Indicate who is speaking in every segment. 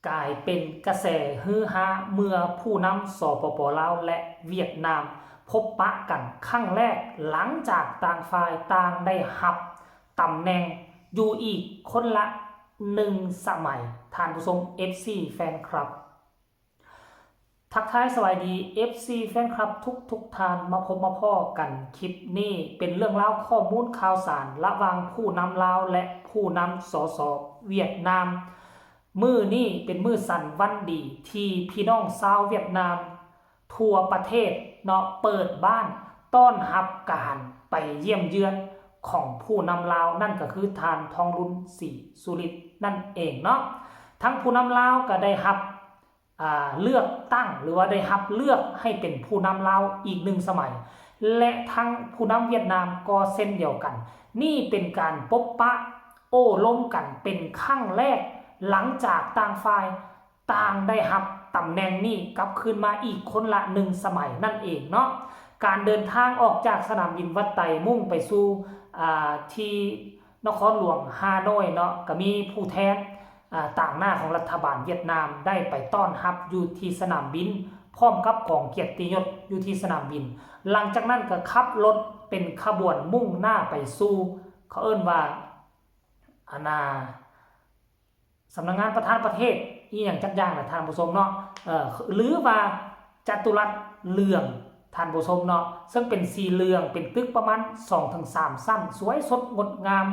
Speaker 1: กลายเป็นกระแสฮือฮาเมื่อผู้นำสปป.ลาวและเวียดนามพบปะกันครั้งแรกหลังจากต่างฝ่ายต่างได้รับตำแหน่งอยู่อีกคนละ1สมัยท่านผู้ชม FC แฟนคลับทักทายสวัสดี FC แฟนคลับทุกท่านมาพบมาพ่อกันคลิปนี้เป็นเรื่องเล่าข้อมูลข่าวสารระหว่างผู้นำลาวและผู้นำสสเวียดนามมื้อนี้เป็นมื้อสั่นวันดีที่พี่น้องชาวเวียดนามทั่วประเทศเนาะเปิดบ้านต้อนรับการไปเยี่ยมเยือนของผู้นำลาวนั่นก็คือทานทองรุนศรีสุริตนั่นเองเนาะทั้งผู้นำลาวก็ได้รับเลือกตั้งหรือว่าได้รับเลือกให้เป็นผู้นำลาวอีก1สมัยและทั้งผู้นำเวียดนามก็เช่นเดียวกันนี่เป็นการพบปะโอ้ล้มกันเป็นครั้งแรกหลังจากต่างฝ่ายต่างได้รับตำแหน่งนี้กลับคืนมาอีกคนละ1สมัยนั่นเองเนาะการเดินทางออกจากสนามบินวัดไตมุ่งไปสู่ที่นครหลวงฮานอยเนาะก็มีผู้แทนต่างหน้าของรัฐบาลเวียดนามได้ไปต้อนรับอยู่ที่สนามบินพร้อมกับกองเกียรติยศอยู่ที่สนามบินหลังจากนั้นก็ขับรถเป็นขบวนมุ่งหน้าไปสู่เขาเอิ้นว่าสำนักงานประธานประเทศอีหยังจักอย่างนะท่านผู้ชมเนาะหรือว่าจัตุรัสเรืองท่านผู้ชมเนาะซึ่งเป็นสีเหลืองเป็นตึกประมาณ 2-3 สั้นสวยสดงดงาม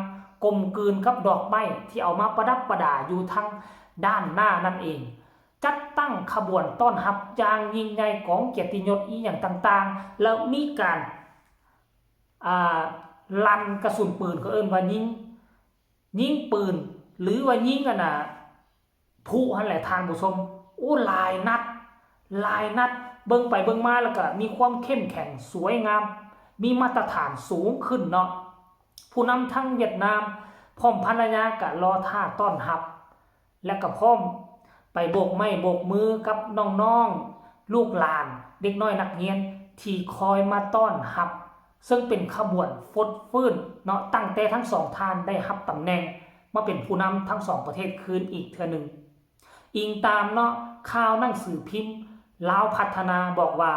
Speaker 1: กลมกลืนกับดอกไม้ที่เอามาประดับประดาอยู่ทั้งด้านหน้านั่นเองจัดตั้งขบวนต้อนรับอย่างยิ่งใหญ่ของเกียรติยศอีหยังต่างๆแล้วมีการลั่นกระสุนปืนเขาเอิ้นว่ายิงปืนหรือว่ายิงกันผู้นั่นแหละท่านผู้ชมโอ้หลายนัดเบิ่งไปเบิ่งมาแล้วก็มีความเข้มแข็งสวยงามมีมาตรฐานสูงขึ้นเนาะผู้นำทั้งเวียดนามพร้อมภรรยาก็รอท่าต้อนรับและก็พร้อมไปโบกไม้โบกมือกับน้องๆลูกหลานเด็กน้อยนักเรียนที่คอยมาต้อนรับซึ่งเป็นขบวนฟดฟื้นเนาะตั้งแต่ทั้ง2ท่านได้รับตำแหน่งมาเป็นผู้นำทั้ง2ประเทศคืนอีกเทื่อนึงอิงตามเนาะข่าวหนังสือพิมพ์ลาวพัฒนาบอกว่า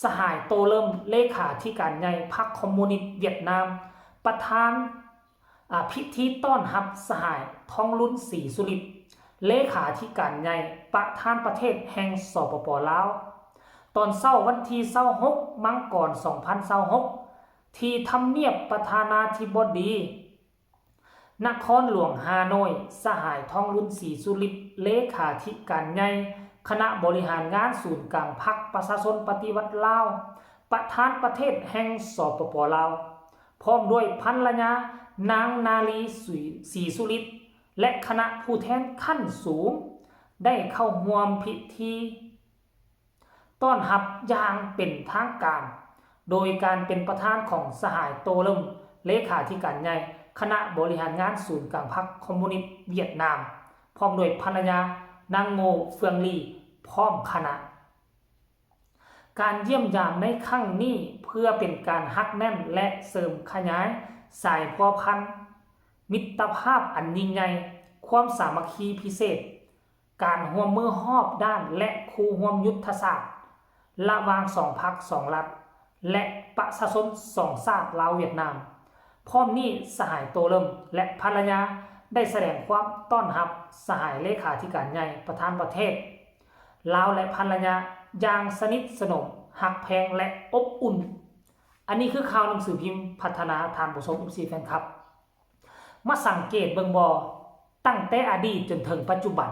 Speaker 1: สหายโตเริ่มเลขาธิการใหญ่พรรคคอมมิวนิสต์เวียดนามประธานพิธีต้อนรับสหายทองรุนศรีสุริตเลขาธิการใหญ่ประธานประเทศแห่งสปป.ลาวตอนเช้าวันที่26มังกร2026ที่ทำเนียบประธานาธิบดีนครหลวงฮานอยสหายทองรุนศรีสุริตเลขาธิการใหญ่คณะบริหารงานศูนย์กลางพรรคประชาชนปฏิวัติลาวประธานประเทศแห่งสปป.ลาวพร้อมด้วยภรรยานางนาลีศรีสุริตและคณะผู้แทนขั้นสูงได้เข้าร่วมพิธีต้อนรับอย่างเป็นทางการโดยการเป็นประธานของสหายโตเริ่มเลขาธิการใหญ่คณะบริหารงานศูนย์กลางพรรคคอมมิวนิสต์เวียดนามพร้อมด้วยภรรยานางโงเฟืองลีพร้อมคณะการเยี่ยมยามในครั้งนี้เพื่อเป็นการฮักแน่นและเสริมขยายสายพัวพันมิตรภาพอันยิ่งใหญ่ความสามัคคีพิเศษการร่วมมือรอบด้านและคู่ร่วมยุทธศาสตร์ระหว่าง2พรรค2รัฐและประชาชน2ชาติลาวเวียดนามพร้อมนี้สหายโตเริ่มและภรรยาได้แสดงความต้อนรับสหายเลขาธิการใหญ่ประธานประเทศลาวและภรรยาอย่างสนิทสนมหักแพงและอบอุ่นอันนี้คือข่าวหนังสือพิมพ์พัฒนาทานผู้ชม FC แฟนคลับมาสังเกตเบิ่งบ่ตั้งแต่อดีตจนถึงปัจจุบัน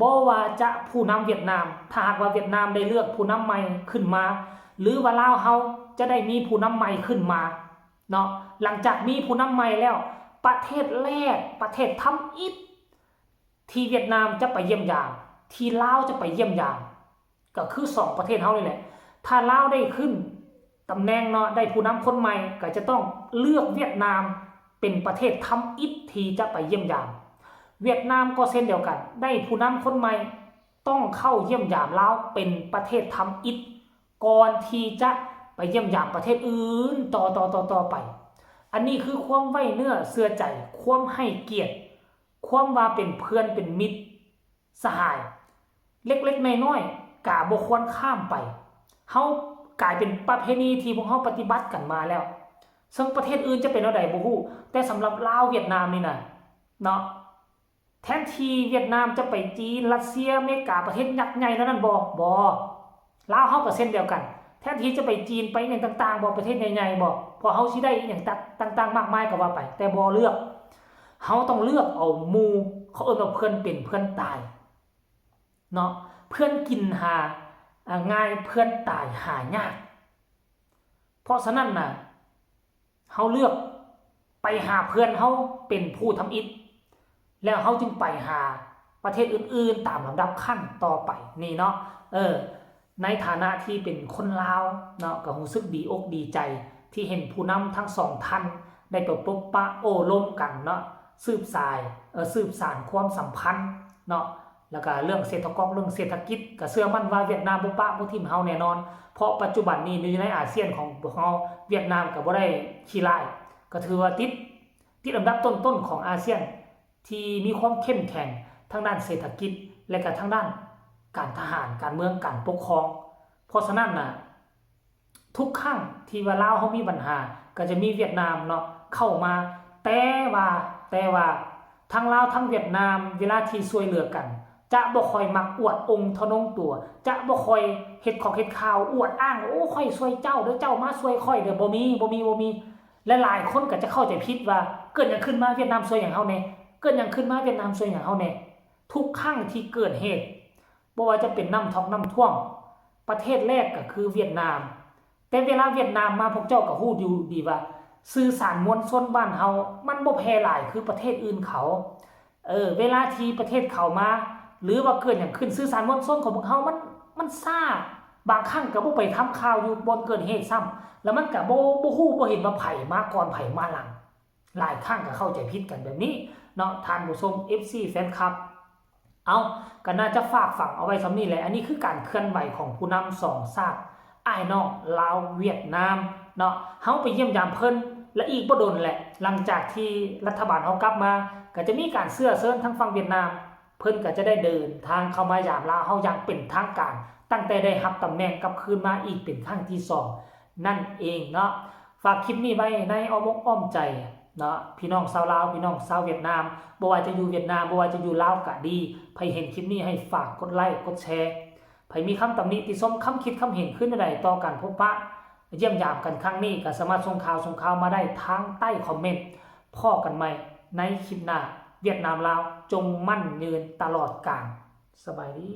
Speaker 1: บ่ว่าจะผู้นำเวียดนามถ้าหากว่าเวียดนามได้เลือกผู้นำใหม่ขึ้นมาหรือว่าลาวเฮาจะได้มีผู้นำใหม่ขึ้นมาเนาะหลังจากมีผู้นำใหม่แล้วประเทศแรกประเทศทำอิฐที่เวียดนามจะไปเยี่ยมยามที่ลาวจะไปเยี่ยมยามก็คือ2ประเทศเฮานี่แหละถ้าลาวได้ขึ้นตำแหน่งเนาะได้ผู้นำคนใหม่ก็จะต้องเลือกเวียดนามเป็นประเทศทำอิฐที่จะไปเยี่ยมยามเวียดนามก็เช่นเดียวกันได้ผู้นำคนใหม่ต้องเข้าเยี่ยมยามลาวเป็นประเทศทำอิฐก่อนที่จะไปเยี่ยมยามประเทศอื่นต่อไปอันนี้คือความไว้เนื้อเชื่อใจความให้เกียรติความว่าเป็นเพื่อนเป็นมิตร สหายเล็กๆน้อยๆกะบ่ควรข้ามไปเฮากลายเป็นประเพณีที่พวกเฮาปฏิบัติกันมาแล้วซึ่งประเทศอื่นจะเป็นเอาใดบ่ฮู้แต่สำหรับลาวเวียดนามนี่น่ะเนาะแทนที่เวียดนามจะไปจีนรัสเซียอเมริกาประเทศยักษ์ใหญ่นั้นบ่ลาวเฮาก็เช่นเดียวกันแทนที่จะไปจีนไปอย่างต่างๆบ่ประเทศใหญ่ๆบ่พอเฮาสิได้อย่างต่างๆมากมายก็ว่าไปแต่บ่เลือกเฮาต้องเลือกเอาหมู่เขาเอิ้นว่าเพื่อนเป็นเพื่อนตายเนาะเพื่อนกินหาง่ายเพื่อนตายหายากเพราะฉะนั้นน่ะเฮาเลือกไปหาเพื่อนเฮาเป็นผู้ทำอิฐแล้วเฮาจึงไปหาประเทศอื่นๆตามลำดับขั้นต่อไปนี่เนาะในฐานะที่เป็นคนลาวเนาะก็รู้สึกดีอกดีใจที่เห็นผู้นำทั้งสองท่านได้ไปพบปะโอ้ร่วมกันเนาะสืบสานความสัมพันธ์เนาะแล้วก็เรื่องเศรษฐกิจก็เชื่อมั่นว่าเวียดนามบ่ปะบ่ทิ่มเฮาแน่นอนเพราะปัจจุบันนี้ในอาเซียนของพวกเฮาเวียดนามก็บ่ได้ขี้ร้ายก็ถือว่าติดอันดับต้นๆของอาเซียนที่มีความเข้มแข็งทางด้านเศรษฐกิจและก็ทางด้านการทหารการเมืองการปกครองเพราะฉะนั้นน่ะทุกครั้งที่ว่าลาวเฮามีปัญหาก็จะมีเวียดนามเนาะเข้ามาแต่ว่าทั้งลาวทั้งเวียดนามเวลาที่ช่วยเหลือกันจะบ่ค่อยมักอวดองค์ทนงตัวจะบ่ค่อยเฮ็ดของเฮ็ดข่าวอวดอ้างโอ้ค่อยช่วยเจ้าเด้อเจ้ามาช่วยค่อยเด้อบ่มีและหลายคนก็จะเข้าใจผิดว่าเกิดหยังขึ้นมาเวียดนามช่วยหยังเฮาแน่เกิดหยังขึ้นมาเวียดนามช่วยหยังเฮาแน่ทุกครั้งที่เกิดเหตุบ่ว่าจะเป็นน้ำท่วมประเทศแรกก็คือเวียดนามแต่เวลาเวียดนามมาพวกเจ้าก็ฮู้อยู่ดีว่าสื่อสารมวลชนบ้านเฮามันบ่แพร่หลายคือประเทศอื่นเขาเวลาที่ประเทศเขามาหรือว่าเกิดอย่างขึ้นสื่อสารมวลชนของพวกเฮามันซ่าบางครั้งก็บ่ไปทำข่าวอยู่บนเกิดเหตุซ้ำแล้วมันก็บ่ฮู้บ่เห็นว่าไผมาก่อนไผมาหลังหลายครั้งก็เข้าใจผิดกันแบบนี้เนาะท่านผู้ชม FC แฟนคลับก็น่าจะฝากฝังเอาไว้สำนี้แหละอันนี้คือการเคลื่อนไหวของผู้นำ2ชาติอ้ายน้องลาวเวียดนามเนาะเฮาไปเยี่ยมยามเพิ่นและอีกบ่ดนแหละหลังจากที่รัฐบาลเฮากลับมาก็จะมีการเชิญทั้งฝั่งเวียดนามเพิ่นก็จะได้เดินทางเข้ามายามลาวเฮาอย่างเป็นทางการตั้งแต่ได้รับตำแหน่งกลับคืนมาอีกเป็นครั้งที่2นั่นเองเนาะฝากคลิปนี้ไว้ในอ้อมอกอ้อมใจเนาะพี่น้องชาวลาวพี่น้องชาวเวียดนามบ่ว่าจะอยู่เวียดนามบ่ว่าจะอยู่ลาวก็ดีใครเห็นคลิปนี้ให้ฝากกดไลค์กดแชร์ใครมีคำตำหนิติชมคำคิดคำเห็นขึ้นใดต่อกันพบปะเยี่ยมยามกันครั้งนี้ก็สามารถส่งข่าวมาได้ทางใต้คอมเมนต์พ้อกันใหม่ในคลิปหน้าเวียดนามลาวจงมั่นยืนตลอดกาลสบายดี